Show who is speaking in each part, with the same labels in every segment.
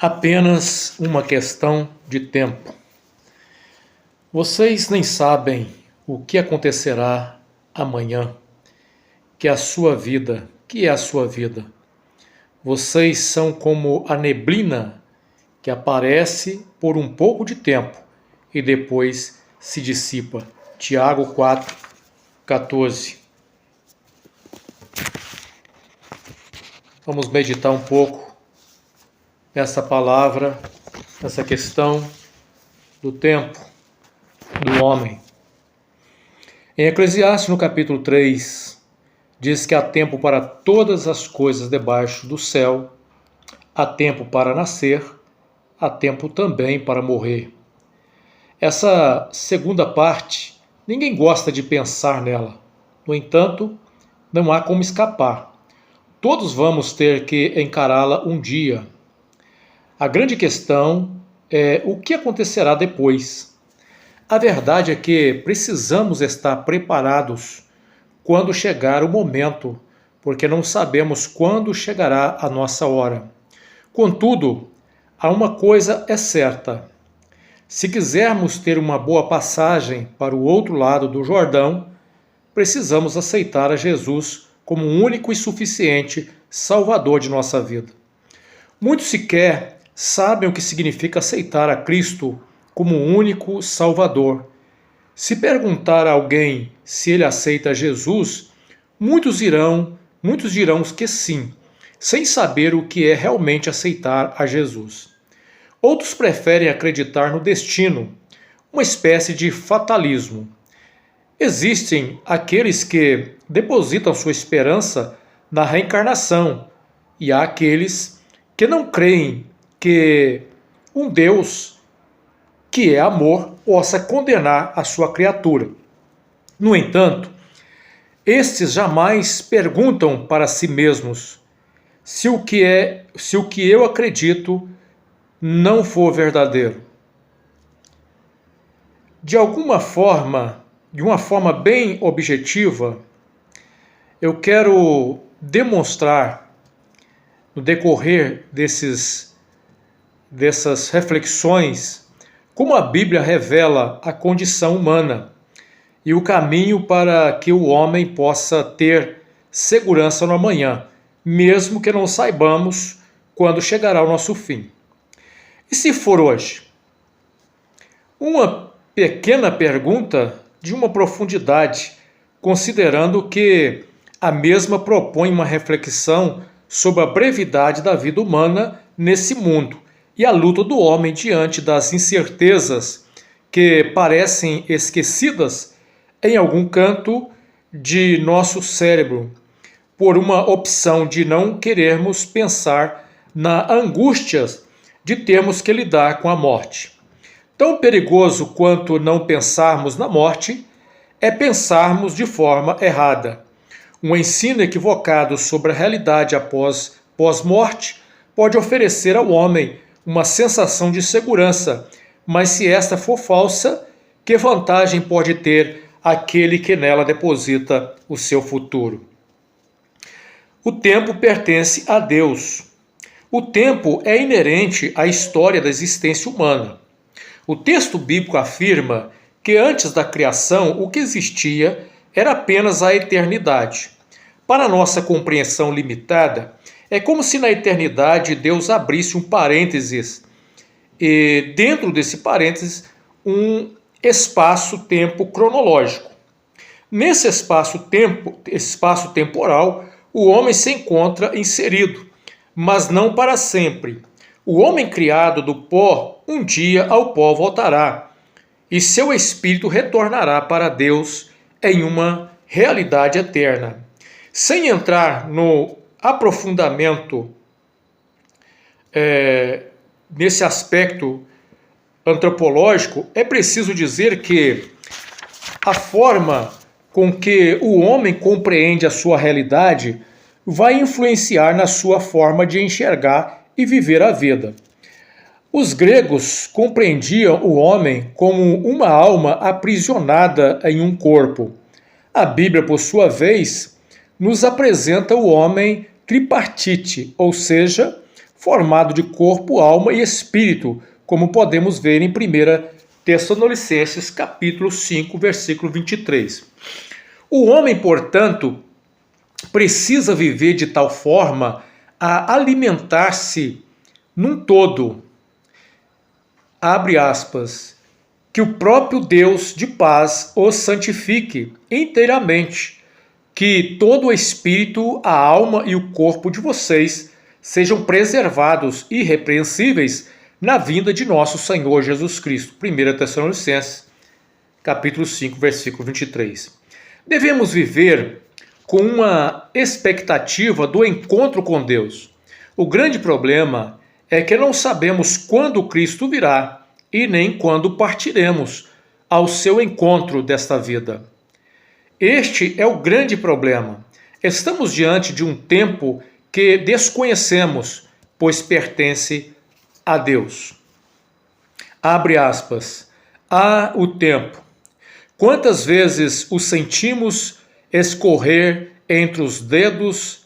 Speaker 1: Apenas uma questão de tempo. Vocês nem sabem o que acontecerá amanhã, que é a sua vida, Vocês são como a neblina que aparece por um pouco de tempo e depois se dissipa. Tiago 4:14. Vamos meditar um pouco nessa palavra, nessa questão do tempo do homem. Em Eclesiastes, no capítulo 3, diz que há tempo para todas as coisas debaixo do céu, há tempo para nascer, há tempo também para morrer. Essa segunda parte, ninguém gosta de pensar nela. No entanto, não há como escapar. Todos vamos ter que encará-la um dia. A grande questão é o que acontecerá depois. A verdade é que precisamos estar preparados quando chegar o momento, porque não sabemos quando chegará a nossa hora. Contudo, há uma coisa é certa. Se quisermos ter uma boa passagem para o outro lado do Jordão, precisamos aceitar a Jesus como o único e suficiente Salvador de nossa vida. Muitos sequer sabem o que significa aceitar a Cristo como o único Salvador. Se perguntar a alguém se ele aceita Jesus, muitos dirão que sim, sem saber o que é realmente aceitar a Jesus. Outros preferem acreditar no destino, uma espécie de fatalismo. Existem aqueles que depositam sua esperança na reencarnação e há aqueles que não creem que um Deus que é amor possa condenar a sua criatura. No entanto, estes jamais perguntam para si mesmos se o que eu acredito não for verdadeiro. De uma forma bem objetiva, eu quero demonstrar no decorrer dessas reflexões como a Bíblia revela a condição humana e o caminho para que o homem possa ter segurança no amanhã, mesmo que não saibamos quando chegará o nosso fim. E se for hoje? Uma pequena pergunta de uma profundidade, considerando que a mesma propõe uma reflexão sobre a brevidade da vida humana nesse mundo e a luta do homem diante das incertezas que parecem esquecidas em algum canto de nosso cérebro, por uma opção de não querermos pensar na angústia de termos que lidar com a morte. Tão perigoso quanto não pensarmos na morte é pensarmos de forma errada. Um ensino equivocado sobre a realidade após pós-morte pode oferecer ao homem uma sensação de segurança, mas se esta for falsa, que vantagem pode ter aquele que nela deposita o seu futuro? O tempo pertence a Deus. O tempo é inerente à história da existência humana. O texto bíblico afirma que antes da criação o que existia era apenas a eternidade. Para nossa compreensão limitada, é como se na eternidade Deus abrisse um parênteses e dentro desse parênteses um espaço-tempo cronológico. Nesse espaço temporal, o homem se encontra inserido, mas não para sempre. O homem criado do pó, um dia ao pó voltará, e seu espírito retornará para Deus em uma realidade eterna. Sem entrar no aprofundamento nesse aspecto antropológico, é preciso dizer que a forma com que o homem compreende a sua realidade vai influenciar na sua forma de enxergar e viver a vida. Os gregos compreendiam o homem como uma alma aprisionada em um corpo. A Bíblia, por sua vez, nos apresenta o homem tripartite, ou seja, formado de corpo, alma e espírito, como podemos ver em 1 Tessalonicenses capítulo 5, versículo 23. O homem, portanto, precisa viver de tal forma a alimentar-se num todo, abre aspas, que o próprio Deus de paz os santifique inteiramente, que todo o espírito, a alma e o corpo de vocês sejam preservados irrepreensíveis na vinda de nosso Senhor Jesus Cristo. 1 Tessalonicenses, capítulo 5, versículo 23. Devemos viver com uma expectativa do encontro com Deus. O grande problema é que não sabemos quando Cristo virá e nem quando partiremos ao seu encontro desta vida. Este é o grande problema. Estamos diante de um tempo que desconhecemos, pois pertence a Deus. Abre aspas. Há o tempo. Quantas vezes o sentimos escorrer entre os dedos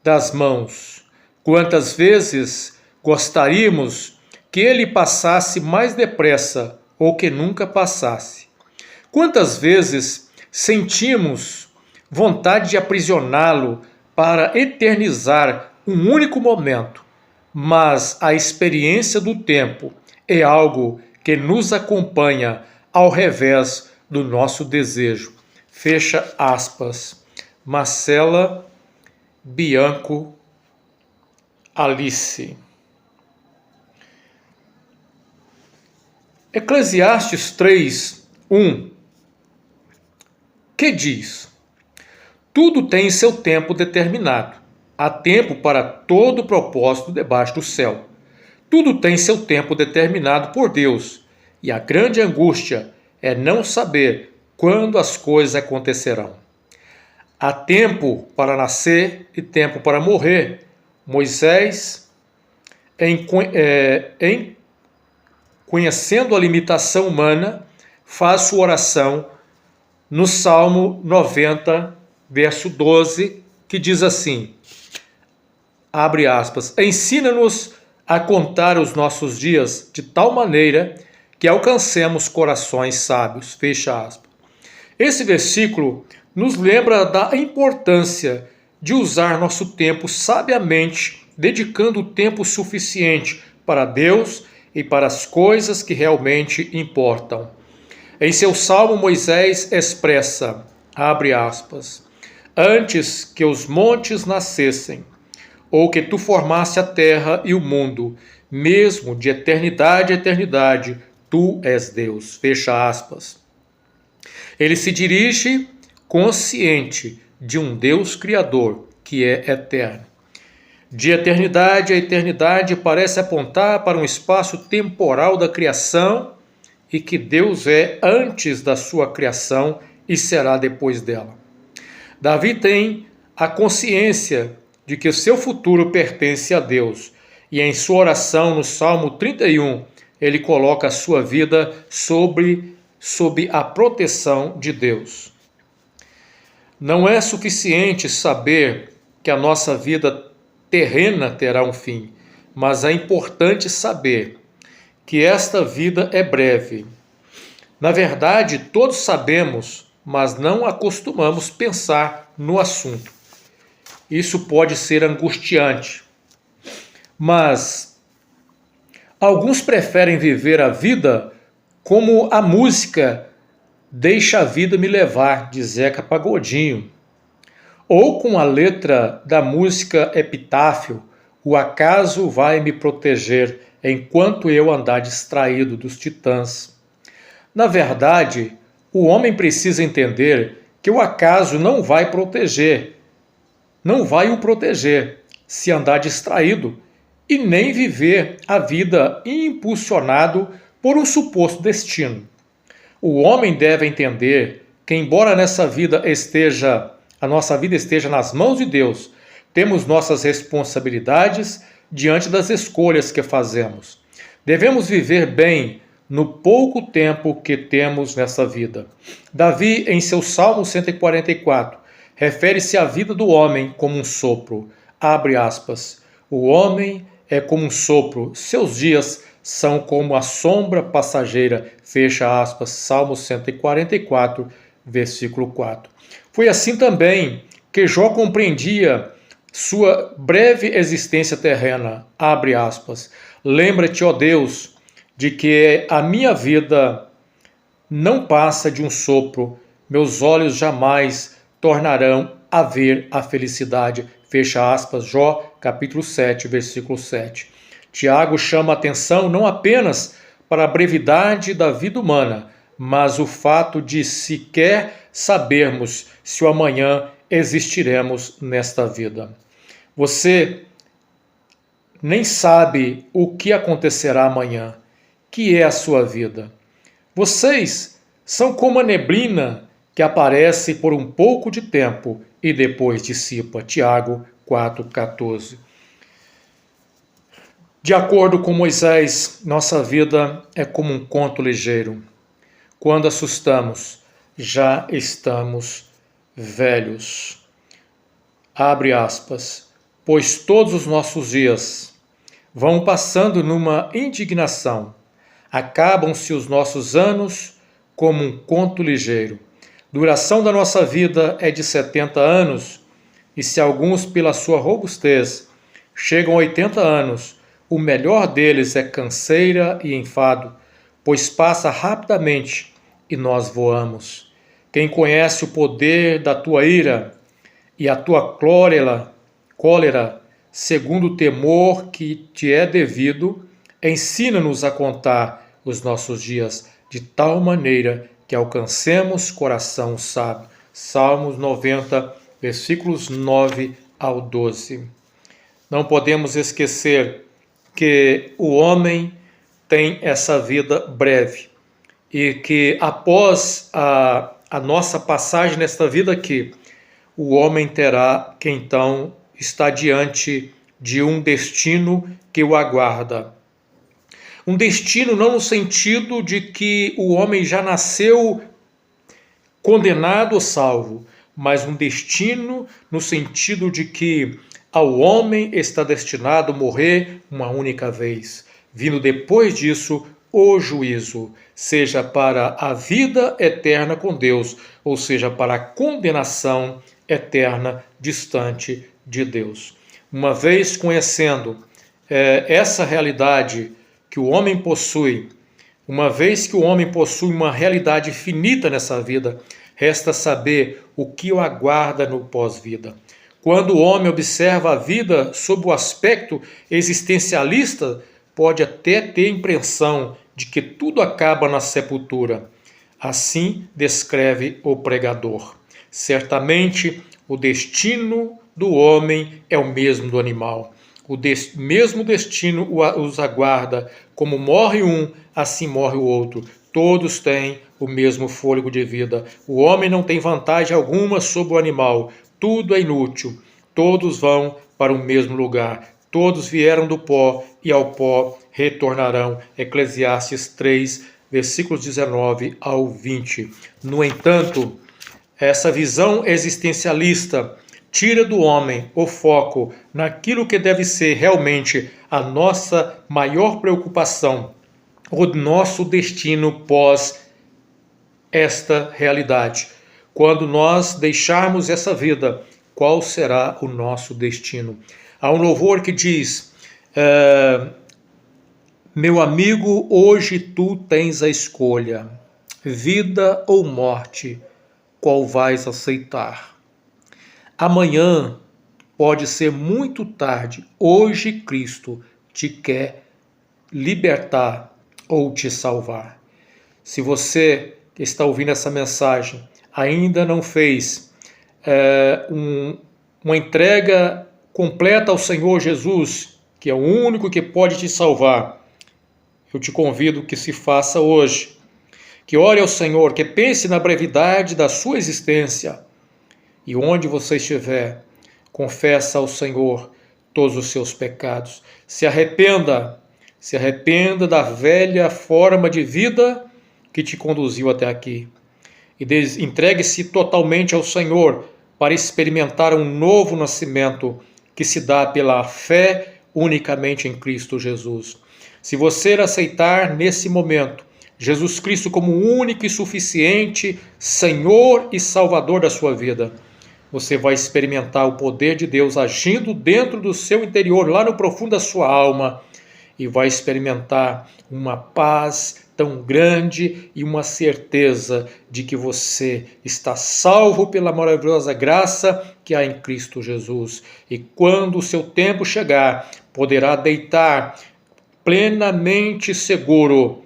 Speaker 1: das mãos? Quantas vezes gostaríamos que ele passasse mais depressa ou que nunca passasse? Quantas vezes sentimos vontade de aprisioná-lo para eternizar um único momento, mas a experiência do tempo é algo que nos acompanha ao revés do nosso desejo. Fecha aspas. Marcela Bianco Alice. Eclesiastes 3, 1, que diz: tudo tem seu tempo determinado. Há tempo para todo propósito debaixo do céu. Tudo tem seu tempo determinado por Deus, e a grande angústia é não saber quando as coisas acontecerão. Há tempo para nascer e tempo para morrer. Moisés, conhecendo a limitação humana, faz sua oração no Salmo 90, verso 12, que diz assim, abre aspas, ensina-nos a contar os nossos dias de tal maneira que alcancemos corações sábios, fecha aspas. Esse versículo nos lembra da importância de usar nosso tempo sabiamente, dedicando o tempo suficiente para Deus e para as coisas que realmente importam. Em seu salmo, Moisés expressa, abre aspas, antes que os montes nascessem, ou que tu formasse a terra e o mundo, mesmo de eternidade a eternidade, tu és Deus, fecha aspas. Ele se dirige consciente de um Deus criador que é eterno. De eternidade a eternidade parece apontar para um espaço temporal da criação e que Deus é antes da sua criação e será depois dela. Davi tem a consciência de que o seu futuro pertence a Deus e em sua oração no Salmo 31 ele coloca a sua vida sob a proteção de Deus. Não é suficiente saber que a nossa vida terrena terá um fim, mas é importante saber que esta vida é breve. Na verdade, todos sabemos, mas não acostumamos pensar no assunto. Isso pode ser angustiante. Mas alguns preferem viver a vida como a música Deixa a Vida Me Levar, de Zeca Pagodinho, ou com a letra da música Epitáfio, O Acaso Vai Me Proteger Enquanto Eu Andar Distraído, dos Titãs. Na verdade, o homem precisa entender que o acaso não vai o proteger se andar distraído e nem viver a vida impulsionado por um suposto destino. O homem deve entender que, embora nessa vida a nossa vida esteja nas mãos de Deus, temos nossas responsabilidades diante das escolhas que fazemos. Devemos viver bem no pouco tempo que temos nessa vida. Davi, em seu Salmo 144, refere-se à vida do homem como um sopro. Abre aspas. O homem é como um sopro, seus dias são como a sombra passageira. Fecha aspas, Salmo 144, versículo 4. Foi assim também que Jó compreendia sua breve existência terrena. Abre aspas. Lembra-te, ó Deus, de que a minha vida não passa de um sopro, meus olhos jamais tornarão a ver a felicidade. Fecha aspas, Jó, capítulo 7, versículo 7. Tiago chama a atenção não apenas para a brevidade da vida humana, mas o fato de sequer sabermos se o amanhã existiremos nesta vida. Você nem sabe o que acontecerá amanhã, que é a sua vida. Vocês são como a neblina que aparece por um pouco de tempo e depois dissipa. Tiago 4,14. De acordo com Moisés, nossa vida é como um conto ligeiro. Quando assustamos, já estamos velhos. Abre aspas. Pois todos os nossos dias vão passando numa indignação. Acabam-se os nossos anos como um conto ligeiro. Duração da nossa vida é de 70 anos, e se alguns, pela sua robustez, chegam a 80 anos, o melhor deles é canseira e enfado, pois passa rapidamente e nós voamos. Quem conhece o poder da tua ira e a tua cólera, segundo o temor que te é devido, ensina-nos a contar os nossos dias de tal maneira que alcancemos coração sábio. Salmos 90, versículos 9 ao 12. Não podemos esquecer que o homem tem essa vida breve e que após a nossa passagem nesta vida aqui, o homem terá que então estar diante de um destino que o aguarda. Um destino não no sentido de que o homem já nasceu condenado ou salvo, mas um destino no sentido de que ao homem está destinado morrer uma única vez, vindo depois disso o juízo, seja para a vida eterna com Deus, ou seja, para a condenação eterna distante de Deus. Uma vez conhecendo essa realidade que o homem possui, uma vez que o homem possui uma realidade finita nessa vida, resta saber o que o aguarda no pós-vida. Quando o homem observa a vida sob o aspecto existencialista, pode até ter a impressão de que tudo acaba na sepultura. Assim descreve o pregador. Certamente, o destino do homem é o mesmo do animal. O mesmo destino os aguarda. Como morre um, assim morre o outro. Todos têm o mesmo fôlego de vida. O homem não tem vantagem alguma sobre o animal. Tudo é inútil. Todos vão para o mesmo lugar. Todos vieram do pó e ao pó retornarão. Eclesiastes 3, versículos 19 ao 20. No entanto, essa visão existencialista tira do homem o foco naquilo que deve ser realmente a nossa maior preocupação, o nosso destino pós esta realidade. Quando nós deixarmos essa vida, qual será o nosso destino? Há um louvor que diz: meu amigo, hoje tu tens a escolha, vida ou morte, qual vais aceitar? Amanhã pode ser muito tarde. Hoje Cristo te quer libertar ou te salvar. Se você que está ouvindo essa mensagem ainda não fez uma entrega completa ao Senhor Jesus, que é o único que pode te salvar, eu te convido que se faça hoje. Que ore ao Senhor, que pense na brevidade da sua existência. E onde você estiver, confessa ao Senhor todos os seus pecados. Se arrependa da velha forma de vida que te conduziu até aqui. E entregue-se totalmente ao Senhor para experimentar um novo nascimento que se dá pela fé unicamente em Cristo Jesus. Se você aceitar nesse momento Jesus Cristo como o único e suficiente Senhor e Salvador da sua vida, você vai experimentar o poder de Deus agindo dentro do seu interior, lá no profundo da sua alma, e vai experimentar uma paz tão grande e uma certeza de que você está salvo pela maravilhosa graça que há em Cristo Jesus. E quando o seu tempo chegar, poderá deitar plenamente seguro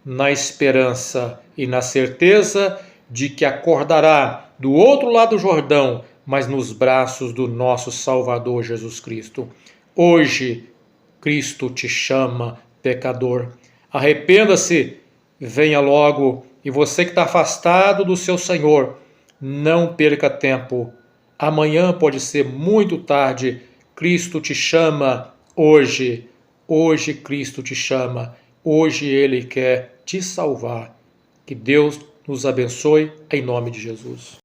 Speaker 1: na esperança e na certeza de que acordará do outro lado do Jordão, mas nos braços do nosso Salvador Jesus Cristo. Hoje, Cristo te chama, pecador. Arrependa-se, venha logo. E você que está afastado do seu Senhor, não perca tempo. Amanhã pode ser muito tarde. Cristo te chama hoje. Hoje Cristo te chama. Hoje Ele quer te salvar. Que Deus nos abençoe em nome de Jesus.